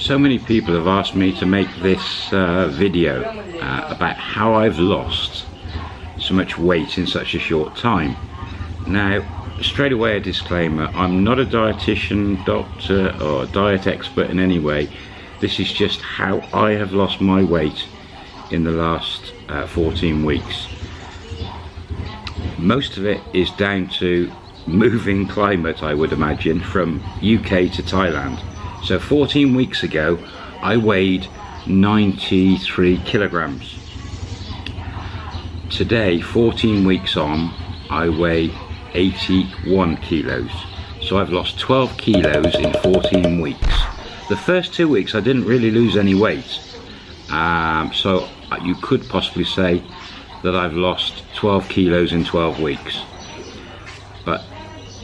So many people have asked me to make this video about how I've lost so much weight in such a short time. Now, straight away a disclaimer, I'm not a dietitian, doctor or diet expert in any way. This is just how I have lost my weight in the last 14 weeks. Most of it is down to moving climate, I would imagine, from UK to Thailand. So 14 weeks ago I weighed 93 kilograms. Today, 14 weeks on, I weigh 81 kilos. So I've lost 12 kilos in 14 weeks. The first 2 weeks I didn't really lose any weight. So you could possibly say that I've lost 12 kilos in 12 weeks. But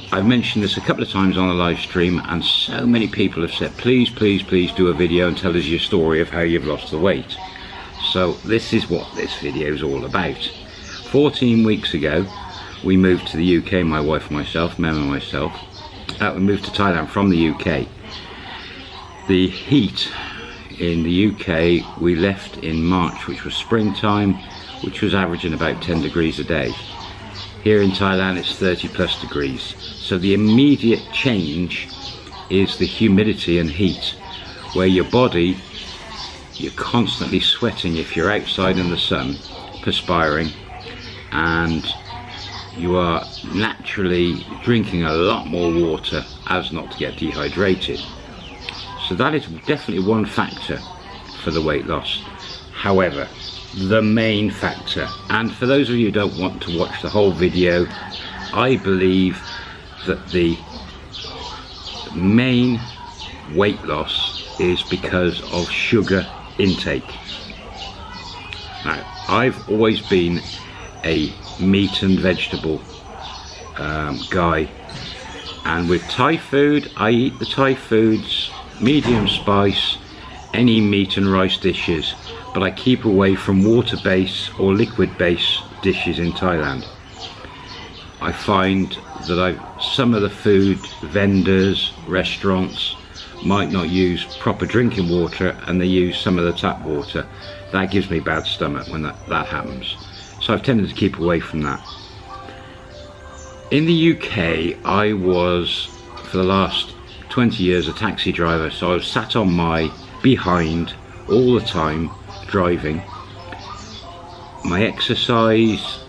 I've mentioned this a couple of times on the live stream, and so many people have said, please do a video and tell us your story of how you've lost the weight. So this is what this video is all about. 14 weeks ago we moved to the UK, my wife and myself, Mem and myself. We moved to Thailand from the UK. The heat in the UK, we left in March, which was springtime, which was averaging about 10 degrees a day. Here in Thailand it's 30+ degrees. So the immediate change is the humidity and heat, where your body, you're constantly sweating if you're outside in the sun, perspiring, and you are naturally drinking a lot more water as not to get dehydrated. So that is definitely one factor for the weight loss. However, the main factor, and for those of you who don't want to watch the whole video, I believe that the main weight loss is because of sugar intake. Now, I've always been a meat and vegetable guy, and with Thai food I eat the Thai foods, medium spice, any meat and rice dishes, but I keep away from water-based or liquid-based dishes in Thailand. I find that some of the food vendors, restaurants might not use proper drinking water, and they use some of the tap water. That gives me bad stomach when that happens. So I've tended to keep away from that. In the UK, I was, for the last 20 years, a taxi driver, so I was sat on my behind all the time, driving. My exercise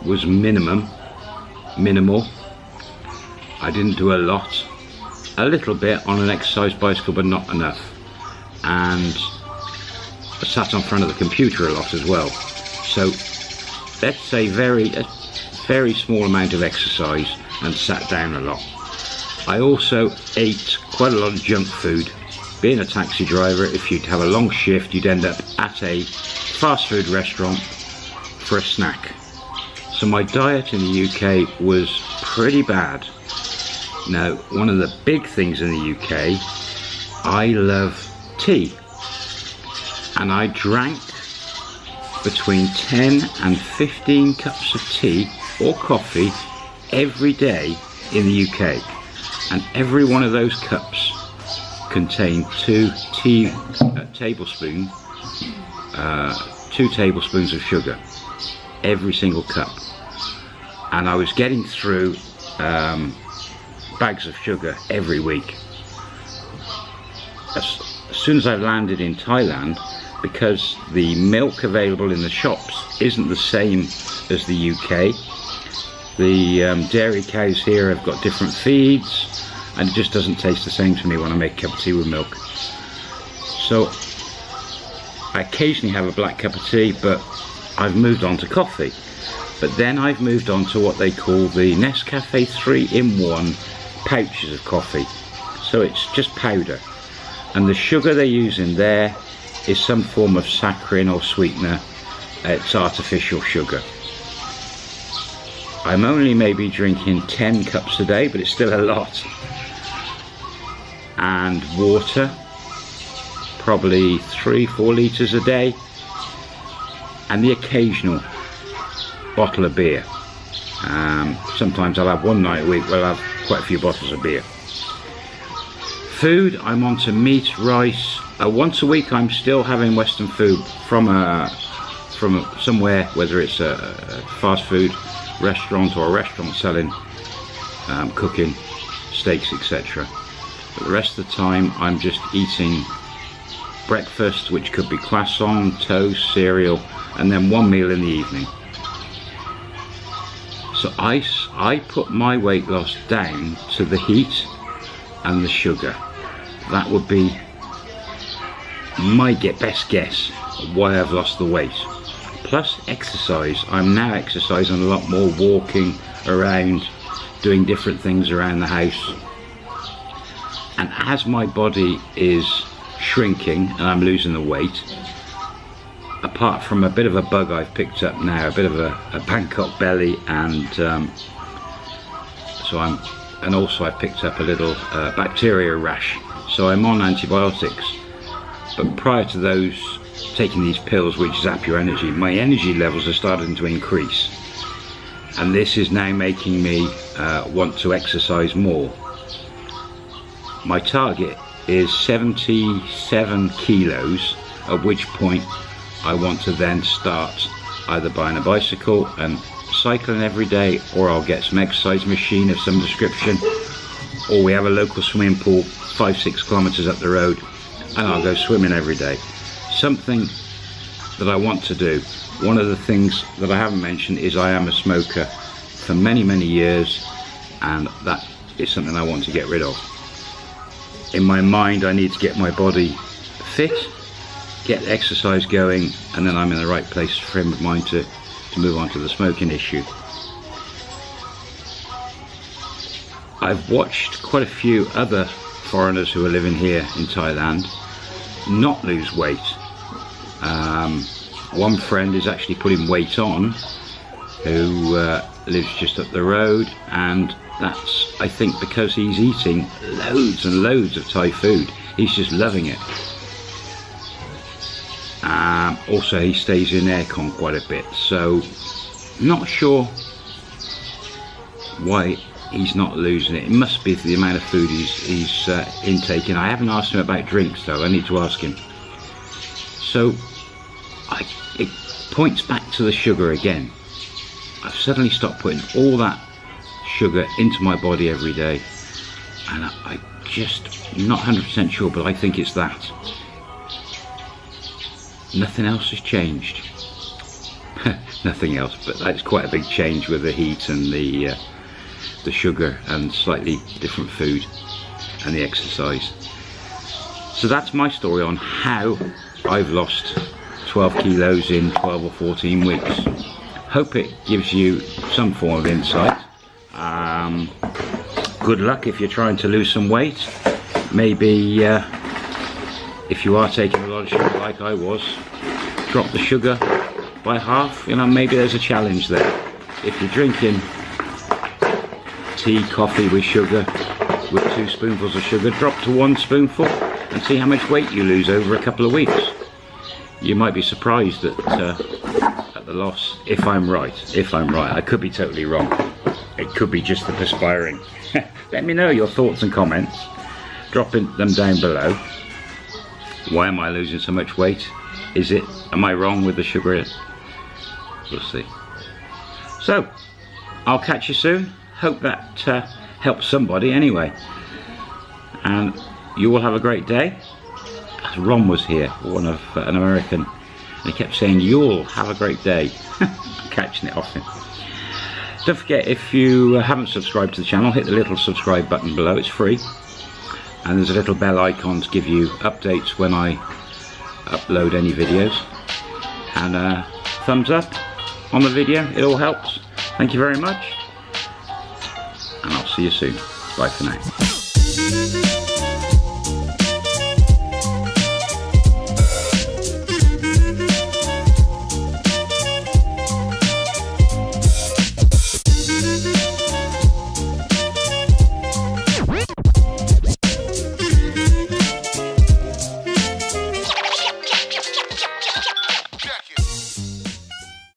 was minimal. I didn't do a lot. A little bit on an exercise bicycle, but not enough. And I sat on front of the computer a lot as well. So let's say a very small amount of exercise and sat down a lot. I also ate quite a lot of junk food. Being a taxi driver, if you'd have a long shift, you'd end up at a fast food restaurant for a snack. So my diet in the UK was pretty bad. Now, one of the big things in the UK, I love tea. And I drank between 10 and 15 cups of tea or coffee every day in the UK. And every one of those cups contained 2 tablespoons of sugar, every single cup. And I was getting through bags of sugar every week. As soon as I landed in Thailand, because the milk available in the shops isn't the same as the UK, the dairy cows here have got different feeds, and it just doesn't taste the same to me when I make a cup of tea with milk. So I occasionally have a black cup of tea, but I've moved on to coffee. But then I've moved on to what they call the Nescafe 3-in-1 pouches of coffee. So it's just powder, and the sugar they use in there is some form of saccharin or sweetener. It's artificial sugar. I'm only maybe drinking 10 cups a day, but it's still a lot. And water, probably 3-4 litres a day, and the occasional bottle of beer. Sometimes I'll have one night a week where I'll have quite a few bottles of beer. Food, I'm on to meat, rice. Once a week I'm still having Western food from somewhere, whether it's a fast food restaurant or a restaurant selling cooking steaks, etc. But the rest of the time I'm just eating breakfast, which could be croissant, toast, cereal, and then one meal in the evening. So I put my weight loss down to the heat and the sugar. That would be my best guess of why I've lost the weight. Plus exercise. I'm now exercising a lot more, walking around, doing different things around the house. And as my body is shrinking and I'm losing the weight, apart from a bit of a bug I've picked up now, a bit of a Bangkok belly, and also I've picked up a little bacteria rash, so I'm on antibiotics. But prior to those, taking these pills which zap your energy, my energy levels are starting to increase, and this is now making me want to exercise more. My target is 77 kilos, at which point I want to then start either buying a bicycle and cycling every day, or I'll get some exercise machine of some description, or we have a local swimming pool 5-6 kilometers up the road, and I'll go swimming every day. Something that I want to do. One of the things that I haven't mentioned is I am a smoker for many years, and that is something I want to get rid of. In my mind, I need to get my body fit, get exercise going, and then I'm in the right place, frame of mind to move on to the smoking issue. I've watched quite a few other foreigners who are living here in Thailand not lose weight. One friend is actually putting weight on, who lives just up the road, and that's, I think, because he's eating loads and loads of Thai food. He's just loving it. Also, he stays in aircon quite a bit, so not sure why he's not losing it. It must be the amount of food he's intaking. I haven't asked him about drinks though. I need to ask him. So it points back to the sugar again. I've suddenly stopped putting all that sugar into my body every day, and I just not 100% sure, but I think it's that. Nothing else has changed. Nothing else, but that's quite a big change with the heat and the sugar and slightly different food and the exercise. So that's my story on how I've lost 12 kilos in 12 or 14 weeks. Hope it gives you some form of insight. Good luck if you're trying to lose some weight. Maybe if you are taking a lot of sugar like I was, drop the sugar by half. You know, maybe there's a challenge there. If you're drinking tea, coffee with sugar, with 2 spoonfuls of sugar, drop to 1 spoonful and see how much weight you lose over a couple of weeks. You might be surprised at the loss, if I'm right. I could be totally wrong. It could be just the perspiring. Let me know your thoughts and comments. Dropping them down below. Why am I losing so much weight? Am I wrong with the sugar? We'll see. So, I'll catch you soon. Hope that helps somebody anyway. And you will have a great day. Ron was here, one of an American, and he kept saying, "You'll have a great day." I'm catching it off him. Don't forget, if you haven't subscribed to the channel, hit the little subscribe button below. It's free. And there's a little bell icon to give you updates when I upload any videos. And thumbs up on the video, it all helps. Thank you very much. And I'll see you soon. Bye for now.